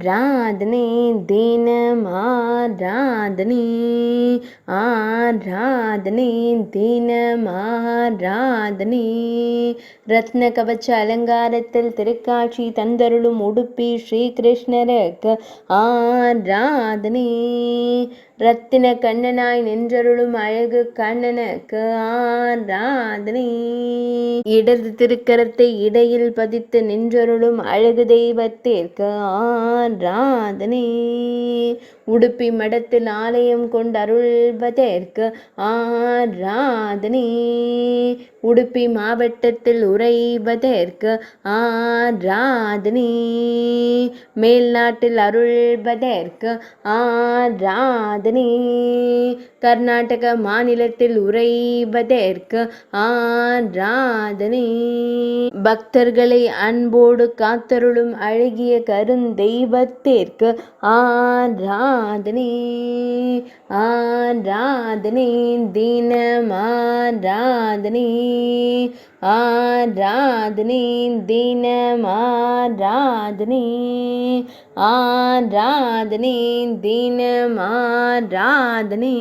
ஆராதனை தினம் ஆராதனை ஆராதனை தினம் ஆராதனை ரத்ன கவச்ச அலங்காரத்தில் திருக்காட்சி தந்தருளும் உடுப்பி ஸ்ரீகிருஷ்ணருக்கு ஆராதனை ரத்தின கண்ணனாய் நின்றருளும் அழகு கண்ணனுக்கு ஆராதனை இடது திருக்கரத்தை இடையில் பதித்து நின்றருளும் அழகு தெய்வத்திற்கு ஆராதனை உடுப்பி மடத்தில் ஆலயம் கொண்டு அருள்வதற்கு ஆராதனை உடுப்பி மாவட்டத்தில் உறைவதற்கு ஆராதனை மேல் நாட்டில் அருள்வதற்கு ஆராதனை கர்நாடக மாநிலத்தில் உறைவதற்கு ஆராதனை பக்தர்களை அன்போடு காத்தருளும் அழகிய கருந்தெய்வத்திற்கு ஆராதனை ஆராதனை தினம் ஆராதனை ஆராதனை தினம் ஆராதனை ஆராதனை தினம் ஆராதனை